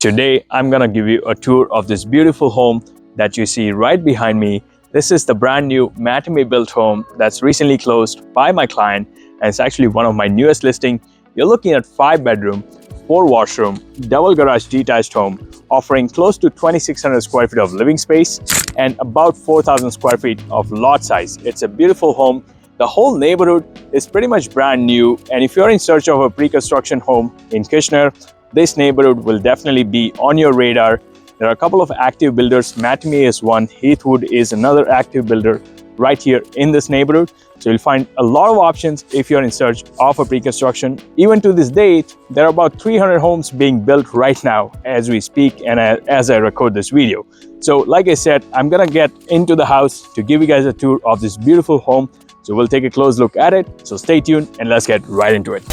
Today, I'm gonna give you a tour of this beautiful home that you see right behind me. This is the brand new epitome built home that's recently closed by my client, and it's actually one of my newest listing. You're looking at 5-bedroom, 4-washroom, double garage detached home, offering close to 2,600 square feet of living space and about 4,000 square feet of lot size. It's a beautiful home. The whole neighborhood is pretty much brand new, and if you're in search of a pre-construction home in Kitchener, this neighborhood will definitely be on your radar. There are a couple of active builders. Epitome is one, Heathwood is another active builder right here in this neighborhood. So you'll find a lot of options if you're in search of a pre-construction. Even to this date, there are about 300 homes being built right now as we speak and as I record this video. So like I said, I'm gonna get into the house to give you guys a tour of this beautiful home. So we'll take a close look at it. So stay tuned and let's get right into it.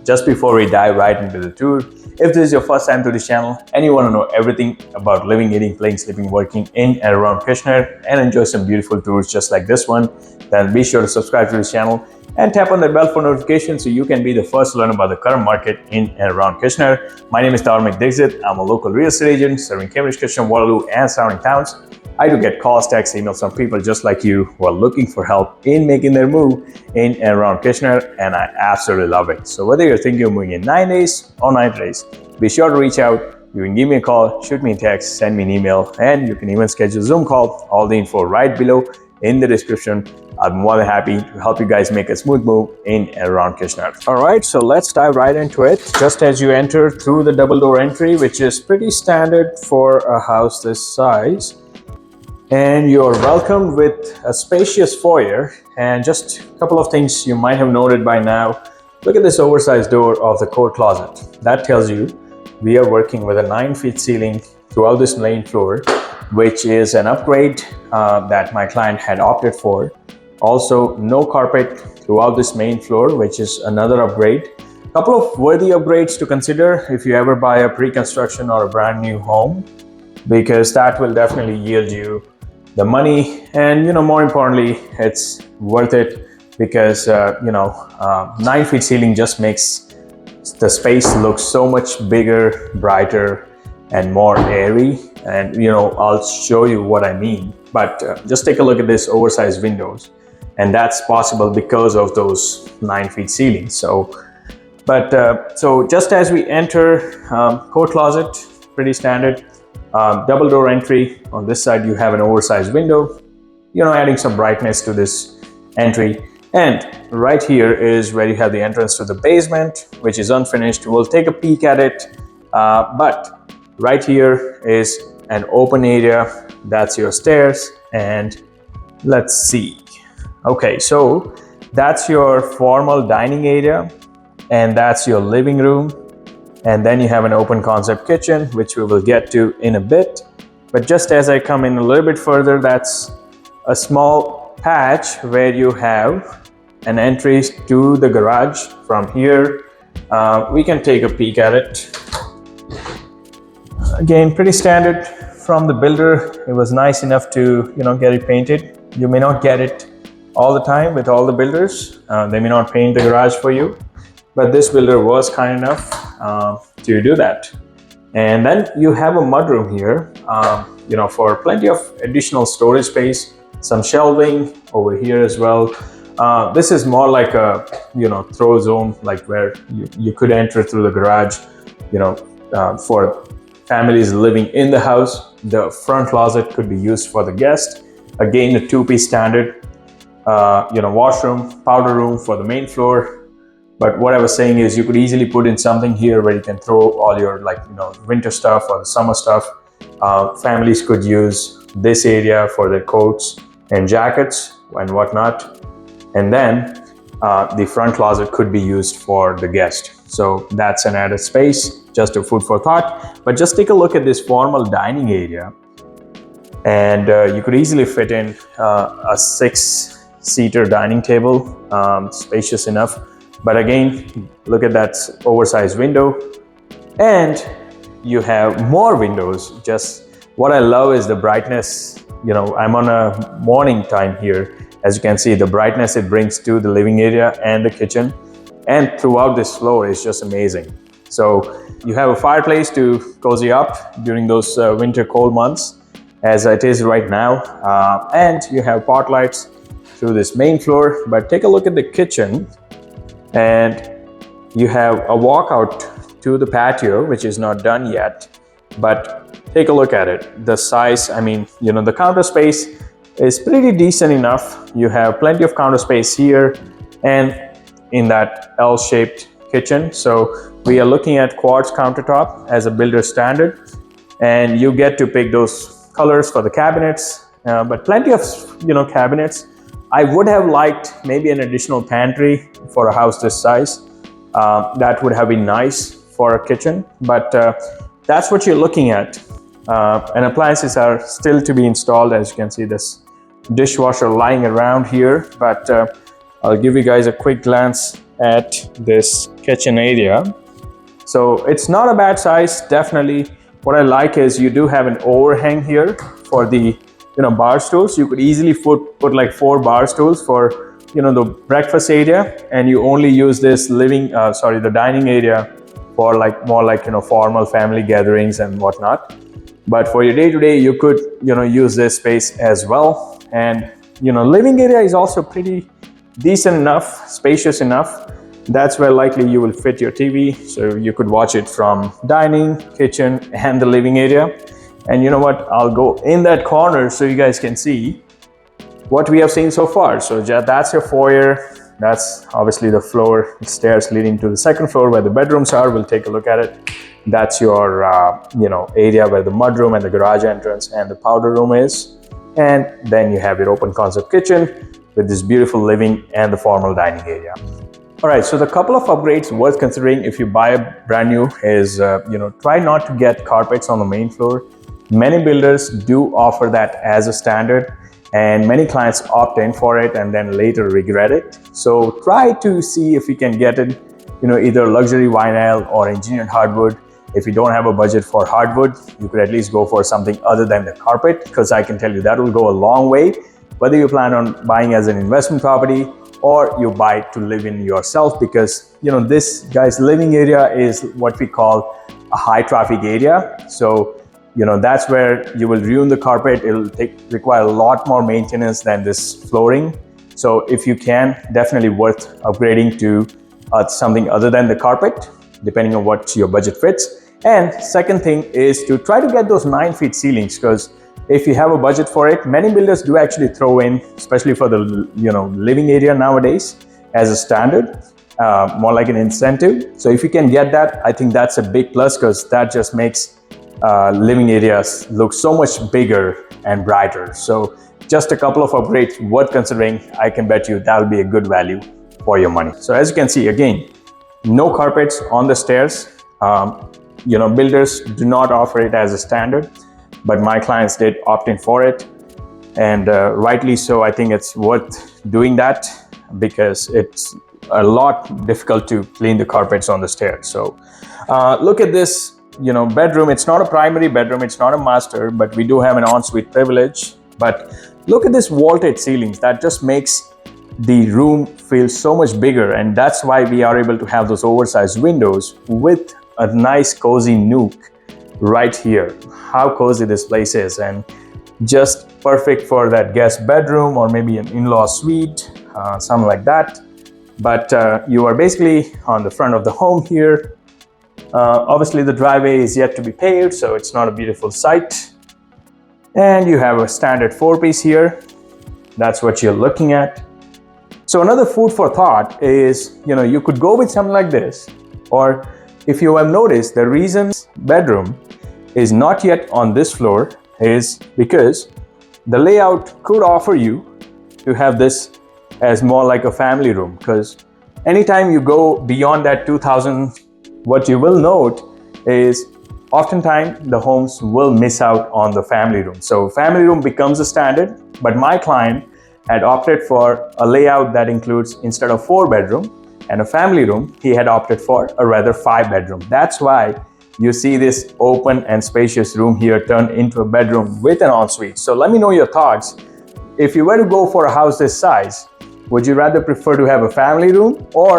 Just before we dive right into the tour, if this is your first time to this channel and you want to know everything about living, eating, playing, sleeping, working in and around Kitchener and enjoy some beautiful tours just like this one, then be sure to subscribe to this channel and tap on the bell for notifications so you can be the first to learn about the current market in and around Kitchener. My name is Exquisite. I'm a local real estate agent serving Cambridge, Kitchener, Waterloo and surrounding towns. I do get calls, texts, emails from people just like you who are looking for help in making their move in and around Kitchener, and I absolutely love it. So whether you're thinking of moving in 9 days or 90 days, be sure to reach out. You can give me a call, shoot me a text, send me an email, and you can even schedule a Zoom call. All the info right below in the description. I'm more than happy to help you guys make a smooth move in and around Kitchener. All right, so let's dive right into it. Just as you enter through the double door entry, which is pretty standard for a house this size, and you're welcomed with a spacious foyer. And just a couple of things you might have noted by now. Look at this oversized door of the coat closet. That tells you we are working with a 9-feet ceiling throughout this main floor, which is an upgrade that my client had opted for. Also, no carpet throughout this main floor, which is another upgrade. A couple of worthy upgrades to consider if you ever buy a pre-construction or a brand new home, because that will definitely yield you the money, and more importantly, it's worth it because 9-feet ceiling just makes the space look so much bigger, brighter, and more airy. And I'll show you what I mean. But just take a look at this oversized windows, and that's possible because of those 9-feet ceilings. So just as we enter, coat closet, pretty standard. Double door entry. On this side you have an oversized window, adding some brightness to this entry. And right here is where you have the entrance to the basement, which is unfinished. We'll take a peek at it, but right here is an open area. That's your stairs, and let's see. Okay, so that's your formal dining area, and that's your living room. And then you have an open concept kitchen, which we will get to in a bit. But just as I come in a little bit further, that's a small patch where you have an entry to the garage. From here, we can take a peek at it. Again, pretty standard from the builder. It was nice enough to get it painted. You may not get it all the time with all the builders. They may not paint the garage for you, but this builder was kind enough to do that. And then you have a mudroom here, for plenty of additional storage space, some shelving over here as well. This is more like a throw zone, like where you could enter through the garage, for families living in the house. The front closet could be used for the guest. Again, the 2-piece standard, washroom, powder room for the main floor. But what I was saying is you could easily put in something here where you can throw all your winter stuff or the summer stuff. Families could use this area for their coats and jackets and whatnot. And then the front closet could be used for the guest. So that's an added space, just a food for thought. But just take a look at this formal dining area. And you could easily fit in a 6-seater dining table, spacious enough. But again, look at that oversized window, and you have more windows. Just what I love is the brightness. I'm on a morning time here, As you can see, the brightness it brings to the living area and the kitchen, and throughout this floor is just amazing. So you have a fireplace to cozy up during those winter cold months, as it is right now, and you have pot lights through this main floor. But take a look at the kitchen, and you have a walkout to the patio, which is not done yet, but take a look at it. The size, I mean, the counter space is pretty decent enough. You have plenty of counter space here and in that L-shaped kitchen. So we are looking at quartz countertop as a builder standard, and you get to pick those colors for the cabinets, but plenty of cabinets. I would have liked maybe an additional pantry for a house this size. That would have been nice for a kitchen, but that's what you're looking at. And appliances are still to be installed. As you can see, this dishwasher lying around here, but I'll give you guys a quick glance at this kitchen area. So it's not a bad size, definitely. What I like is you do have an overhang here for the bar stools. You could easily put like 4 bar stools for the breakfast area, and you only use this the dining area for more like formal family gatherings and whatnot. But for your day-to-day, you could use this space as well. And living area is also pretty decent enough, spacious enough. That's where likely you will fit your TV, so you could watch it from dining, kitchen, and the living area. And you know what, I'll go in that corner so you guys can see what we have seen so far. So that's your foyer. That's obviously the floor, stairs leading to the second floor where the bedrooms are. We'll take a look at it. That's your area where the mudroom and the garage entrance and the powder room is. And then you have your open concept kitchen with this beautiful living and the formal dining area. All right, so the couple of upgrades worth considering if you buy a brand new is, try not to get carpets on the main floor. Many builders do offer that as a standard, and many clients opt in for it and then later regret it. So try to see if you can get it, either luxury vinyl or engineered hardwood. If you don't have a budget for hardwood, you could at least go for something other than the carpet, because I can tell you that will go a long way, whether you plan on buying as an investment property or you buy to live in yourself, because this guy's living area is what we call a high traffic area. So that's where you will ruin the carpet. It'll require a lot more maintenance than this flooring. So if you can, definitely worth upgrading to something other than the carpet, depending on what your budget fits. And second thing is to try to get those 9-foot ceilings, because if you have a budget for it, many builders do actually throw in, especially for the living area nowadays, as a standard, more like an incentive. So if you can get that, I think that's a big plus, because that just makes living areas look so much bigger and brighter. So just a couple of upgrades worth considering. I can bet you that'll be a good value for your money. So as you can see, again, no carpets on the stairs. Builders do not offer it as a standard, but my clients did opt in for it, and rightly so. I think it's worth doing that, because it's a lot difficult to clean the carpets on the stairs. So look at this bedroom. It's not a primary bedroom, it's not a master, but we do have an ensuite privilege. But look at this vaulted ceilings. That just makes the room feel so much bigger, and that's why we are able to have those oversized windows with a nice cozy nook right here. How cozy this place is, and just perfect for that guest bedroom or maybe an in-law suite, something like that. But you are basically on the front of the home here. Obviously the driveway is yet to be paved, so it's not a beautiful sight. And you have a standard 4-piece here. That's what you're looking at. So another food for thought is, you could go with something like this, or if you have noticed, the reason bedroom is not yet on this floor is because the layout could offer you to have this as more like a family room. Because anytime you go beyond that 2000, what you will note is oftentimes the homes will miss out on the family room. So family room becomes a standard, but my client had opted for a layout that includes, instead of 4-bedroom and a family room, he had opted for a rather 5-bedroom. That's why you see this open and spacious room here turned into a bedroom with an ensuite. So let me know your thoughts. if you were to go for a house this size, would you rather prefer to have a family room, or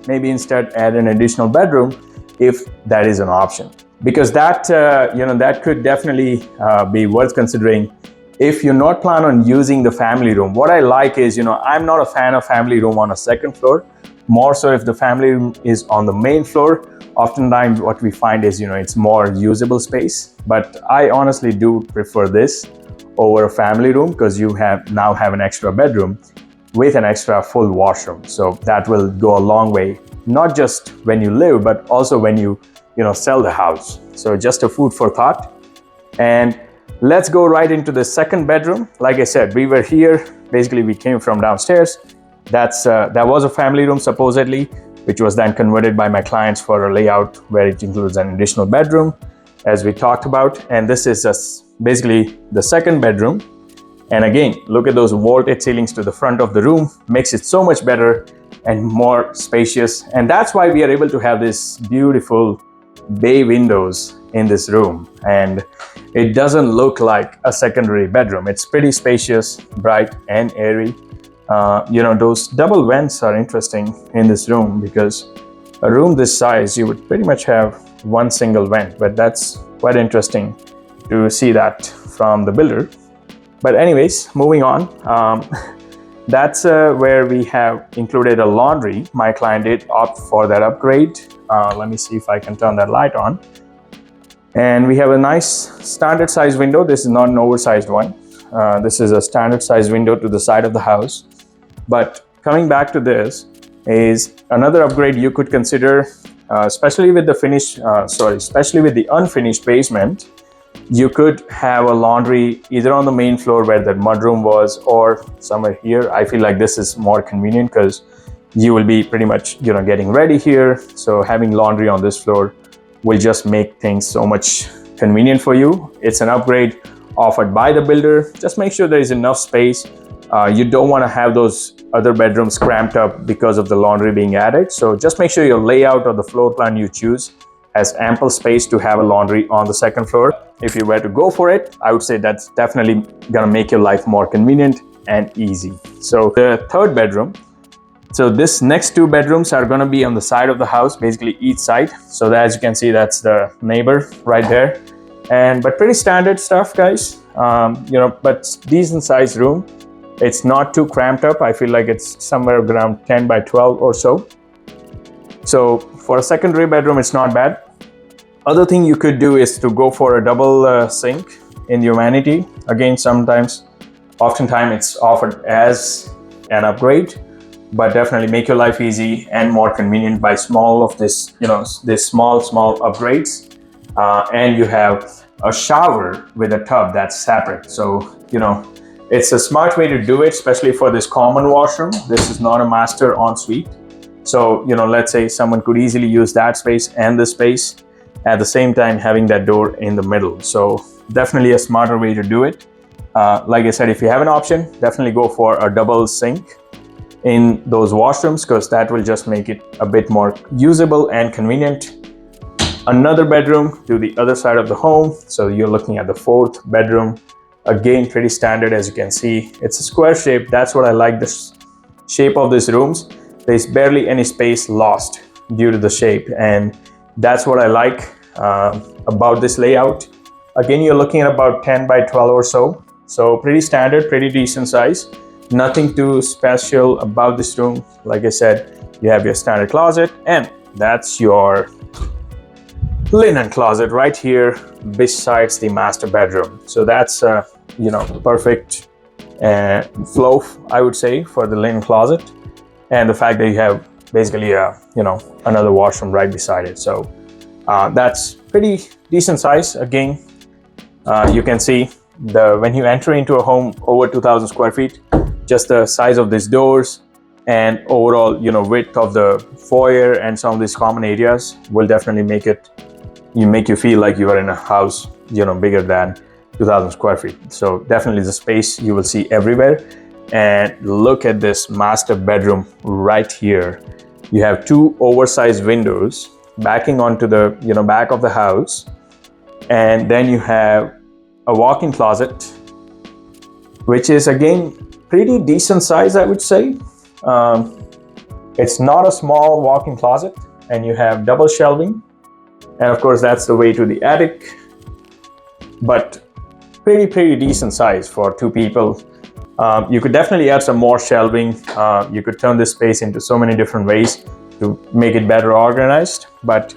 maybe instead add an additional bedroom if that is an option? Because that that could definitely be worth considering if you're not plan on using the family room. What I like is, I'm not a fan of family room on a second floor. More so if the family room is on the main floor, oftentimes what we find is, it's more usable space. But I honestly do prefer this over a family room, because you now have an extra bedroom with an extra full washroom. So that will go a long way, not just when you live, but also when you sell the house. So just a food for thought. And let's go right into the second bedroom. Like I said, we were here, basically we came from downstairs. That was a family room supposedly, which was then converted by my clients for a layout where it includes an additional bedroom, as we talked about. And this is just basically the second bedroom. And again, look at those vaulted ceilings to the front of the room, makes it so much better and more spacious. And that's why we are able to have this beautiful bay windows in this room, and it doesn't look like a secondary bedroom. It's pretty spacious, bright and airy. Those double vents are interesting in this room, because a room this size you would pretty much have one single vent, but that's quite interesting to see that from the builder. But anyways, moving on, that's where we have included a laundry. My client did opt for that upgrade. Let me see if I can turn that light on. And we have a nice standard size window. This is not an oversized one. This is a standard size window to the side of the house. But coming back to this is another upgrade you could consider, especially with the unfinished basement. You could have a laundry either on the main floor where that mudroom was, or somewhere here. I feel like this is more convenient because you will be pretty much getting ready here. So having laundry on this floor will just make things so much convenient for you. It's an upgrade offered by the builder. Just make sure there is enough space. You don't want to have those other bedrooms cramped up because of the laundry being added. So just make sure your layout or the floor plan you choose has ample space to have a laundry on the second floor. If you were to go for it, I would say that's definitely gonna make your life more convenient and easy. So the third bedroom. So this next two bedrooms are gonna be on the side of the house, basically each side. So that, as you can see, that's the neighbor right there. But pretty standard stuff, guys. But decent sized room. It's not too cramped up. I feel like it's somewhere around 10 by 12 or so. So for a secondary bedroom, it's not bad. Other thing you could do is to go for a double sink in the vanity. Again, oftentimes it's offered as an upgrade, but definitely make your life easy and more convenient by small upgrades. And you have a shower with a tub that's separate. So, it's a smart way to do it, especially for this common washroom. This is not a master ensuite. So, let's say someone could easily use that space and this space at the same time having that door in the middle. So definitely a smarter way to do it. Like I said, if you have an option, definitely go for a double sink in those washrooms, because that will just make it a bit more usable and convenient. Another bedroom to the other side of the home. So you're looking at the fourth bedroom. Again, pretty standard, as you can see. It's a square shape. That's what I like, the shape of these rooms. There's barely any space lost due to the shape, and that's what I like about this layout. Again, you're looking at about 10 by 12 or so. So pretty standard, pretty decent size. Nothing too special about this room. Like I said, you have your standard closet, and that's your linen closet right here besides the master bedroom. So that's perfect flow, I would say, for the linen closet, and the fact that you have basically another washroom right beside it. So that's pretty decent size. Again, you can see when you enter into a home over 2,000 square feet, just the size of these doors and overall width of the foyer and some of these common areas will definitely make you feel like you are in a house bigger than 2,000 square feet. So definitely the space you will see everywhere. And look at this master bedroom right here. You have two oversized windows backing onto the back of the house, and then you have a walk-in closet, which is again pretty decent size, I would say. It's not a small walk-in closet, and you have double shelving, and of course that's the way to the attic, but pretty decent size for two people. You could definitely add some more shelving. You could turn this space into so many different ways to make it better organized, but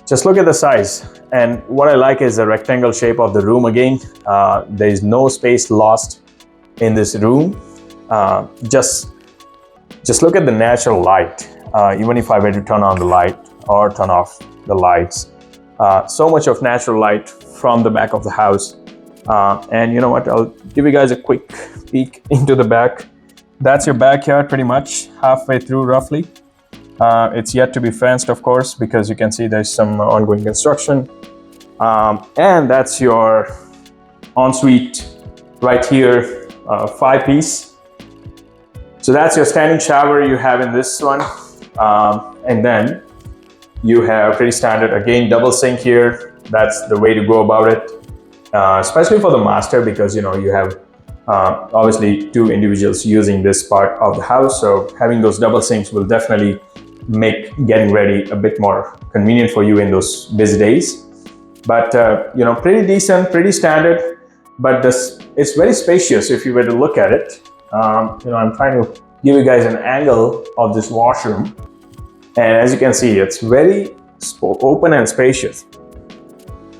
just look at the size. And what I like is the rectangle shape of the room again. There is no space lost in this room. Just look at the natural light. Even if I were to turn on the light or turn off the lights, so much of natural light from the back of the house. And you know what, I'll give you guys a quick peek into the back. That's your backyard pretty much halfway through roughly. It's yet to be fenced, of course, because you can see there's some ongoing construction. And that's your ensuite right here, 5-piece. So that's your standing shower you have in this one. And then you have pretty standard, again, double sink here. That's the way to go about it, especially for the master, because you know you have obviously two individuals using this part of the house. So having those double sinks will definitely make getting ready a bit more convenient for you in those busy days. But you know, pretty decent, pretty standard, but it's very spacious if you were to look at it. You know, I'm trying to give you guys an angle of this washroom, and as you can see, it's very open and spacious,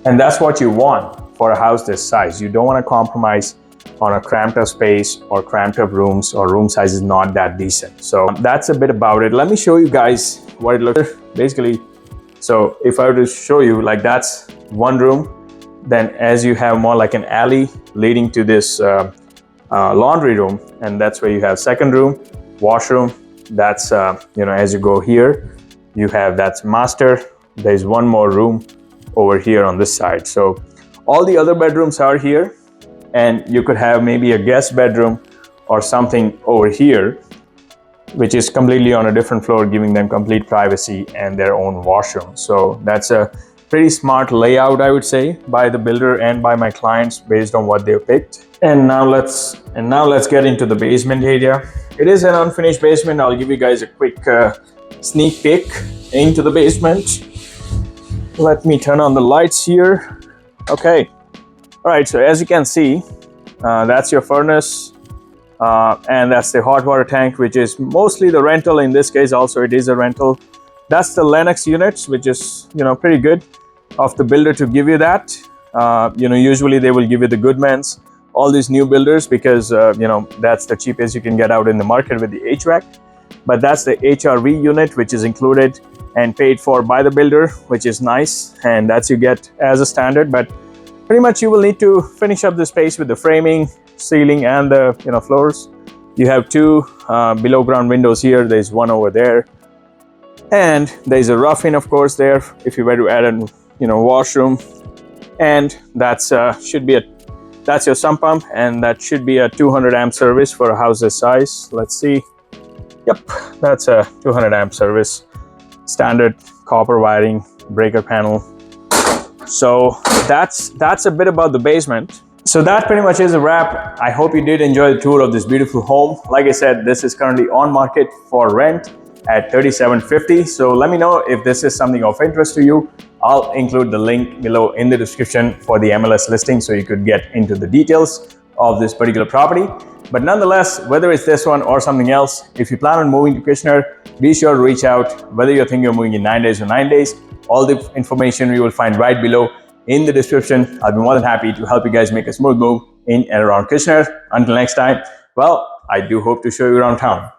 and that's what you want for a house this size. You don't want to compromise on a cramped up space or cramped up rooms, or room size is not that decent. So that's a bit about it. Let me show you guys what it looks like. Basically, so if I were to show you, like, that's one room, then as you have more like an alley leading to this laundry room, and that's where you have second room, washroom. That's you know, as you go here, you have that's master. There's one more room over here on this side. So all the other bedrooms are here, and you could have maybe a guest bedroom or something over here, which is completely on a different floor, giving them complete privacy and their own washroom. So that's a pretty smart layout, I would say, by the builder and by my clients based on what they've picked. And now let's get into the basement area. It is an unfinished basement. I'll give you guys a quick sneak peek into the basement. Let me turn on the lights here. Okay. All right, so as you can see, that's your furnace, and that's the hot water tank, which is mostly the rental. In this case also it is a rental. That's the Lennox units, which is, you know, pretty good of the builder to give you that. You know, usually they will give you the Goodmans, all these new builders, because you know, that's the cheapest you can get out in the market with the HVAC. But that's the HRV unit, which is included and paid for by the builder, which is nice, and that's you get as a standard. But pretty much you will need to finish up the space with the framing, ceiling, and the, you know, floors. You have two below ground windows here. There's one over there, and there's a rough-in, of course, there if you were to add a, you know, washroom. And that's that's your sump pump, and that should be a 200 amp service for a house this size. Let's see. Yep, that's a 200 amp service, standard copper wiring, breaker panel. So that's a bit about the basement. So that pretty much is a wrap. I hope you did enjoy the tour of this beautiful home. Like I said, this is currently on market for rent at $3,750. So let me know if this is something of interest to you. I'll include the link below in the description for the MLS listing, so you could get into the details of this particular property. But nonetheless, whether it's this one or something else, if you plan on moving to Kitchener, be sure to reach out. Whether you think you're moving in 9 days or 9 days, all the information you will find right below in the description. I'll be more than happy to help you guys make a smooth move in and around Kitchener. Until next time, well, I do hope to show you around town.